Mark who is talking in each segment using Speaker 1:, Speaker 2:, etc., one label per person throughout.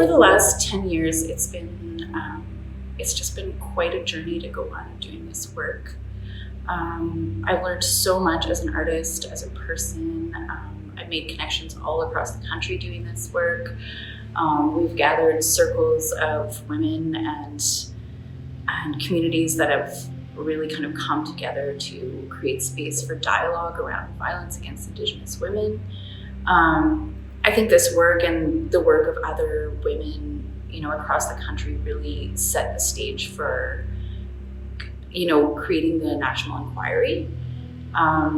Speaker 1: over the last 10 years, it's just been quite a journey to go on doing this work. I've learned so much as an artist, as a person. I've made connections all across the country doing this work. We've gathered circles of women and communities that have really kind of come together to create space for dialogue around violence against Indigenous women. I think this work and the work of other women, across the country really set the stage for, creating the national inquiry.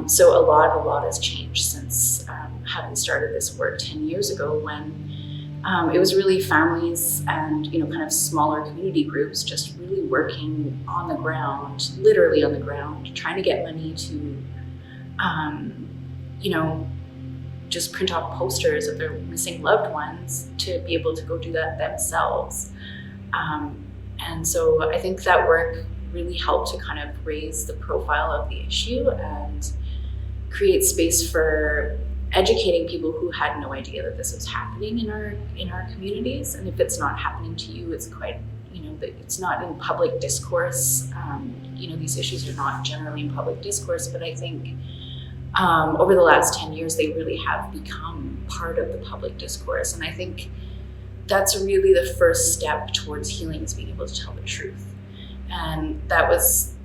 Speaker 1: So a lot has changed since having started this work 10 years ago, when it was really families and, kind of smaller community groups just really working on the ground, literally on the ground, trying to get money to, just print off posters of their missing loved ones to be able to go do that themselves. And so I think that work really helped to kind of raise the profile of the issue and create space for educating people who had no idea that this was happening in our communities. And if it's not happening to you, it's quite, it's not in public discourse. These issues are not generally in public discourse, but I think over the last 10 years, they really have become part of the public discourse. And I think that's really the first step towards healing, is being able to tell the truth. And that was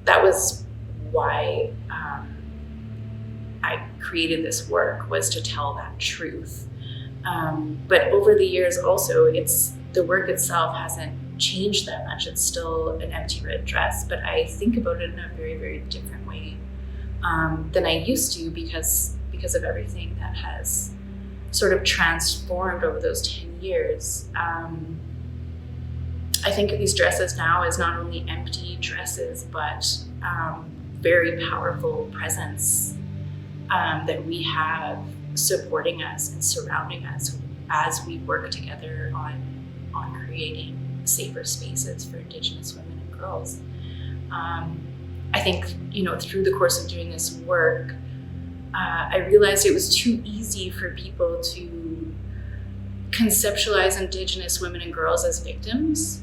Speaker 1: why I created this work, was to tell that truth. But over the years also, the work itself hasn't changed that much. It's still an empty red dress, but I think about it in a very, very different way than I used to, because of everything that has sort of transformed over those 10 years. I think of these dresses now as not only empty dresses, but very powerful presence that we have supporting us and surrounding us as we work together on creating safer spaces for Indigenous women and girls. I think, through the course of doing this work, I realized it was too easy for people to conceptualize Indigenous women and girls as victims.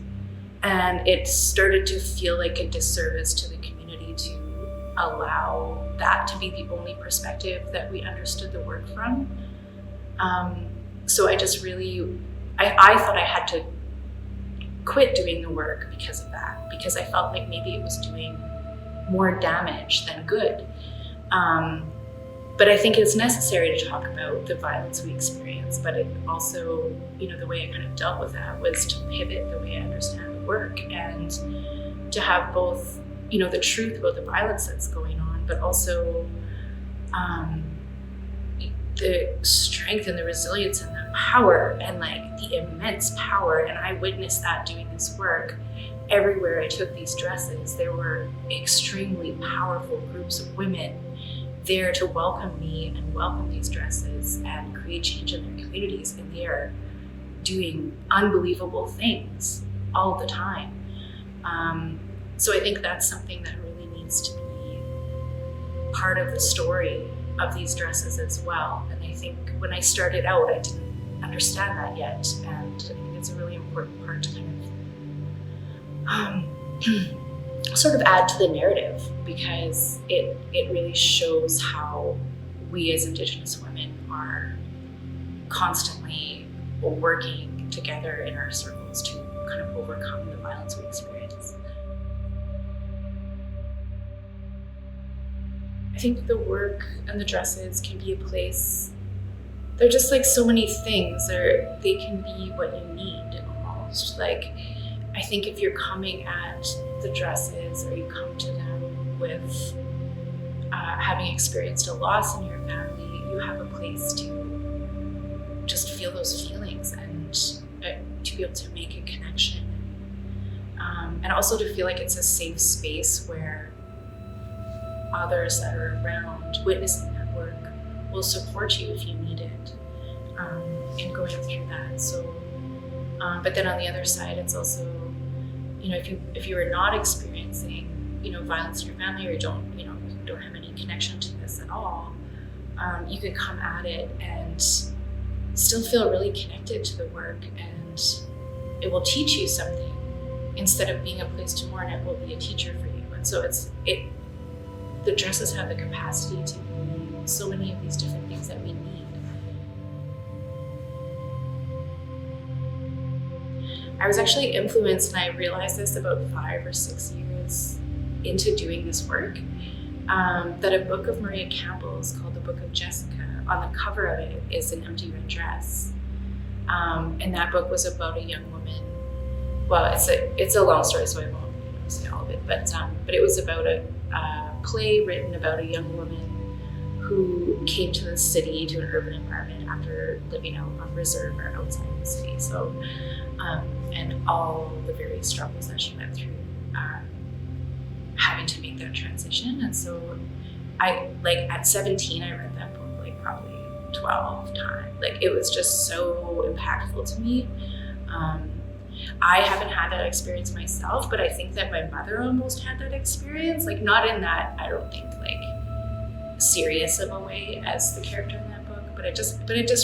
Speaker 1: And it started to feel like a disservice to the community to allow that to be the only perspective that we understood the work from. So I just really, I thought I had to quit doing the work because of that, because I felt like maybe it was doing more damage than good. But I think it's necessary to talk about the violence we experience, but it also, the way I kind of dealt with that was to pivot the way I understand the work and to have both, the truth about the violence that's going on, but also the strength and the resilience and the power and the immense power. And I witnessed that doing this work. Everywhere I took these dresses, there were extremely powerful groups of women there to welcome me and welcome these dresses and create change in their communities. And they are doing unbelievable things all the time. So I think that's something that really needs to be part of the story of these dresses as well. And I think when I started out, I didn't understand that yet. And I think it's a really important part to kind of sort of add to the narrative, because it really shows how we as Indigenous women are constantly working together in our circles to kind of overcome the violence we experience. I think the work and the dresses can be a place, they're just like so many things, they can be what you need almost. I think if you're coming at the dresses, or you come to them with having experienced a loss in your family, you have a place to just feel those feelings and to be able to make a connection. And also to feel like it's a safe space where others that are around witnessing that work will support you if you need it in going through that. So, but then on the other side, it's also, if you are not experiencing, violence in your family, or you don't have any connection to this at all, you can come at it and still feel really connected to the work and it will teach you something. Instead of being a place to mourn, it will be a teacher for you. And so the dresses have the capacity to be so many of these different things that we need. I was actually influenced, and I realized this about 5 or 6 years into doing this work, that a book of Maria Campbell's called The Book of Jessica, on the cover of it is an empty red dress. And that book was about a young woman. Well, it's a long story, so I won't say all of it, but it was about a play written about a young woman who came to the city, to an urban environment, after living out on reserve or outside the city. So, and all the various struggles that she went through, having to make that transition. And so at 17, I read that book probably 12 times. It was just so impactful to me. I haven't had that experience myself, but I think that my mother almost had that experience. Not in that, I don't think serious of a way as the character in that book, but it just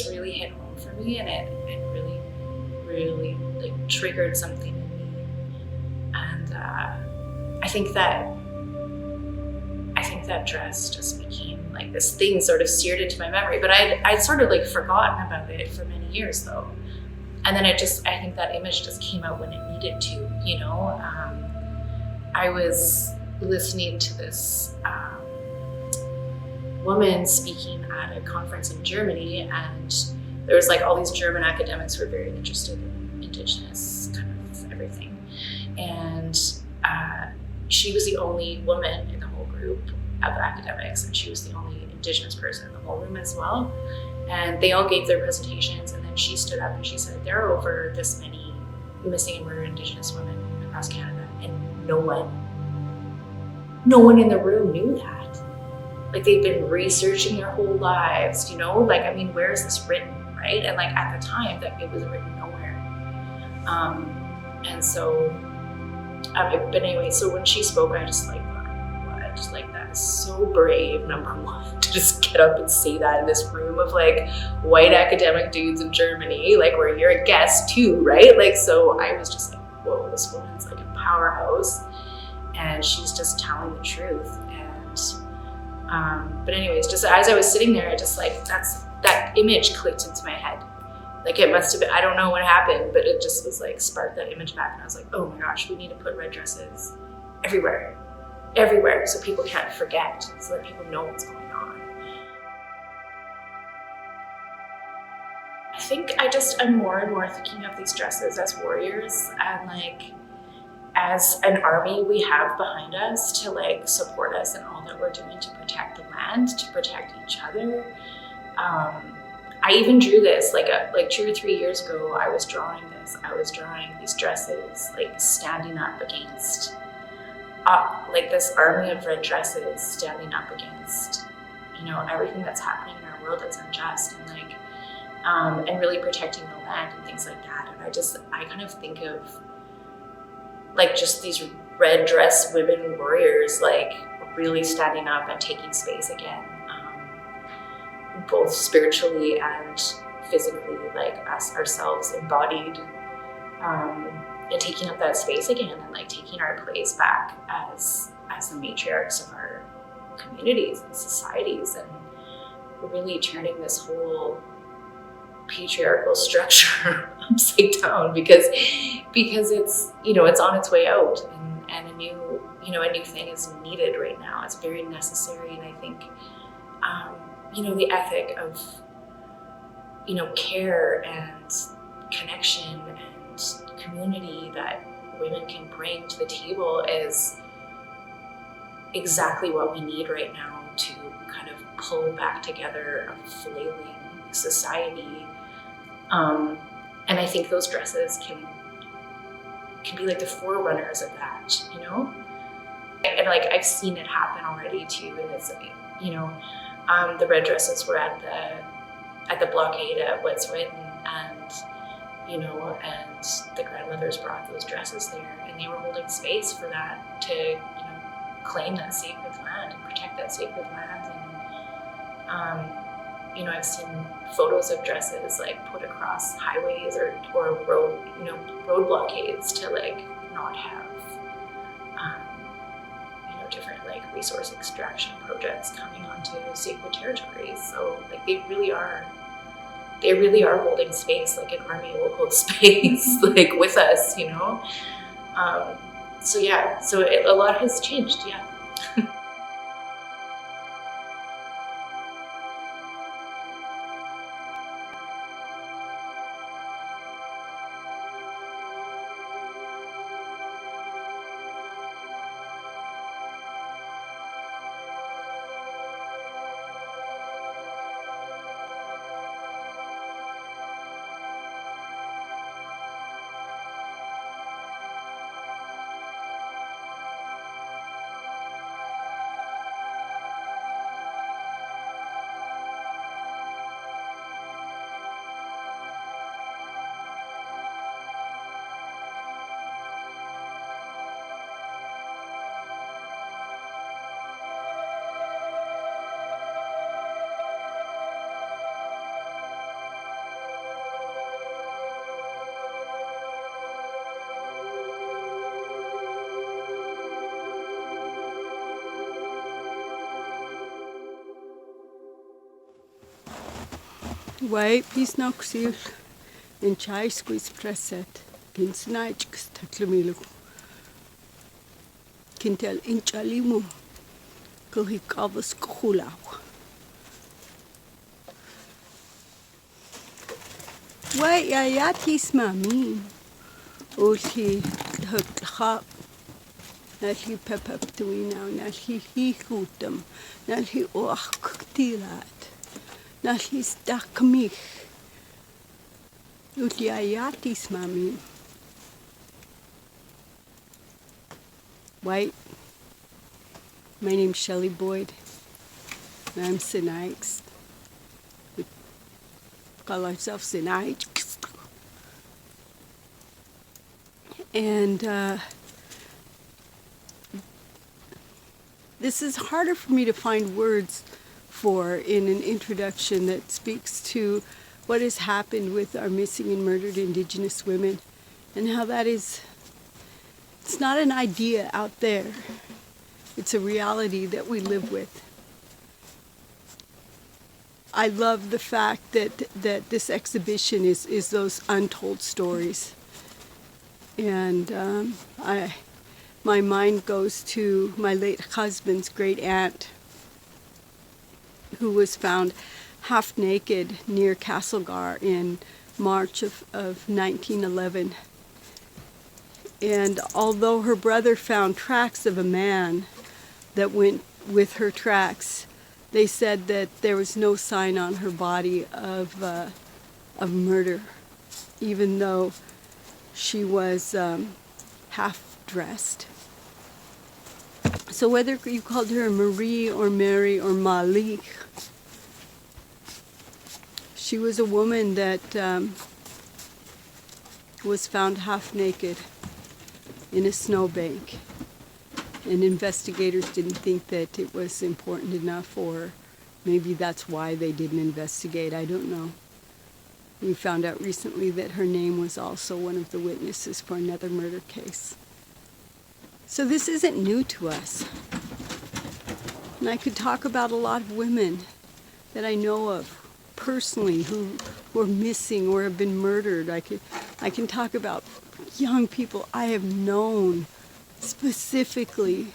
Speaker 1: really hit home for me, and it really, really triggered something in me. And I think that dress just became this thing sort of seared into my memory, but I'd sort of forgotten about it for many years though. And then I think that image just came out when it needed to, I was listening to this woman speaking at a conference in Germany, and there was all these German academics who were very interested in Indigenous kind of everything. And she was the only woman in the whole group of academics, and she was the only Indigenous person in the whole room as well. And they all gave their presentations, and then she stood up and she said, there are over this many missing and murdered Indigenous women across Canada, and no one in the room knew that. They've been researching their whole lives, where is this written, right? And at the time, that it was written nowhere. And so, but anyway, so when she spoke, I just that is so brave, number one, to just get up and say that in this room of white academic dudes in Germany, where you're a guest too, right? So I was just whoa, this woman's a powerhouse, and she's just telling the truth. And but anyways, just as I was sitting there, I just that image clicked into my head. It must have been, I don't know what happened, but it just was sparked that image back, and I was oh my gosh, we need to put red dresses everywhere, so people can't forget, so that people know what's going on. I think I just am more and more thinking of these dresses as warriors, and as an army we have behind us to support us in all that we're doing to protect the land, to protect each other. I even drew this 2 or 3 years ago. I was drawing these dresses standing up against this army of red dresses, standing up against everything that's happening in our world that's unjust, and really protecting the land and things like that. And I kind of think of just these red dress women warriors really standing up and taking space again, both spiritually and physically, us ourselves embodied, and taking up that space again, and taking our place back as the matriarchs of our communities and societies, and really turning this whole patriarchal structure upside down, because it's it's on its way out, and a new thing is needed right now. It's very necessary, and I think the ethic of care and connection and community that women can bring to the table is exactly what we need right now to kind of pull back together a flailing society. And I think those dresses can be the forerunners of that, And I've seen it happen already too, and it's the red dresses were at the blockade at Wet'suwet'en, and the grandmothers brought those dresses there, and they were holding space for that, to claim that sacred land and protect that sacred land. And I've seen photos of dresses like put across highways or road, road blockades to like not have, different like resource extraction projects coming onto sacred territories. So like they really are holding space, like an army will hold space, like with us, So yeah, a lot has changed, yeah.
Speaker 2: Wai pisnoxil in chai squeeze preset, kinsnach statlamilu. Kintel inchalimu, kuhikavas kuhulaw. Wai yayatis mami, ulhi huklha, nalhi pepaptuina, nalhi hihutam, nalhi oachktilat. Nalhi stakmich. Utliayatis mami. White. My name's Shelly Boyd. And I'm Sinaics. We call ourselves Sinaics. And this is harder for me to find words for in an introduction that speaks to what has happened with our missing and murdered Indigenous women and how that is, it's not an idea out there. It's a reality that we live with. I love the fact that this exhibition is those untold stories. And my mind goes to my late husband's great aunt, who was found half naked near Castlegar in March of 1911. And although her brother found tracks of a man that went with her tracks, they said that there was no sign on her body of murder, even though she was half dressed. So whether you called her Marie or Mary or Malik, she was a woman that was found half naked in a snowbank. And investigators didn't think that it was important enough, or maybe that's why they didn't investigate. I don't know. We found out recently that her name was also one of the witnesses for another murder case. So this isn't new to us. And I could talk about a lot of women that I know of personally who were missing or have been murdered. I can talk about young people I have known specifically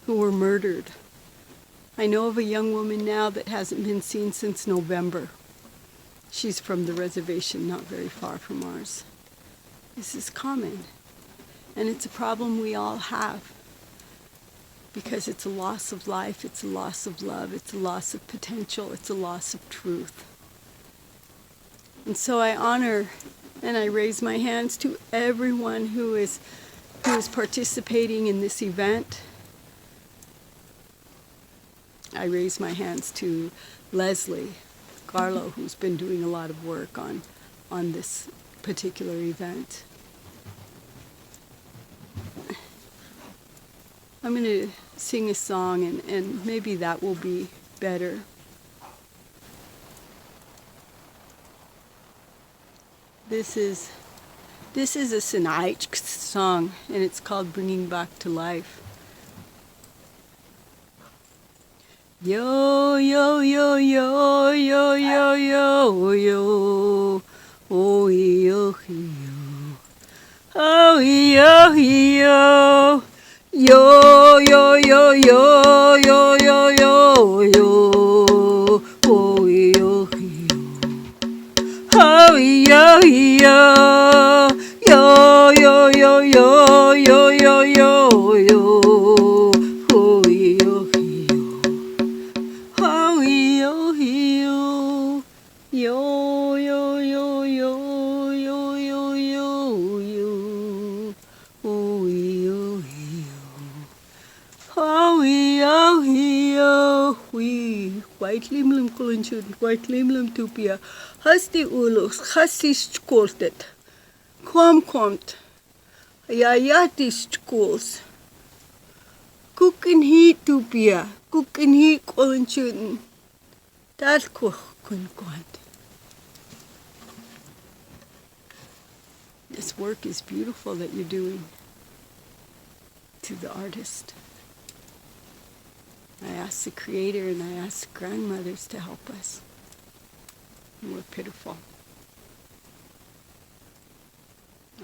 Speaker 2: who were murdered. I know of a young woman now that hasn't been seen since November. She's from the reservation not very far from ours. This is common. And it's a problem we all have, because it's a loss of life, it's a loss of love, it's a loss of potential, it's a loss of truth. And so I honor and I raise my hands to everyone who is participating in this event. I raise my hands to Leslie Garlow, who's been doing a lot of work on this particular event. I'm going to sing a song, and maybe that will be better. This is a Sinaich song, and it's called Bringing Back to Life. Yo, yo, yo, yo, yo, yo, yo, yo, oh, yo, yo, oh, yo, yo, yo, yo, yo, yo, yo, yo, yo, yo, oh, yo, yo. Oh, yo, yo, yo, yo, yo, yo, yo, yo, yo, yo, oh, yo, yo, oh, yo, yo, yo, yo, yo, yo, yo, yo, yo, yo, oh, yo, oh, yo, yo, we white limlum kulunchun, white limlum tupia, hasti ulus, hasti skoltet, komt, yayati schools, cooking heat tupia, cooking heat kulunchun, that kun kwant. This work is beautiful that you're doing to the artist. I ask the Creator and I ask the grandmothers to help us. And we're pitiful.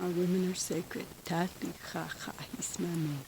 Speaker 2: Our women are sacred. Tati cha cha hismame.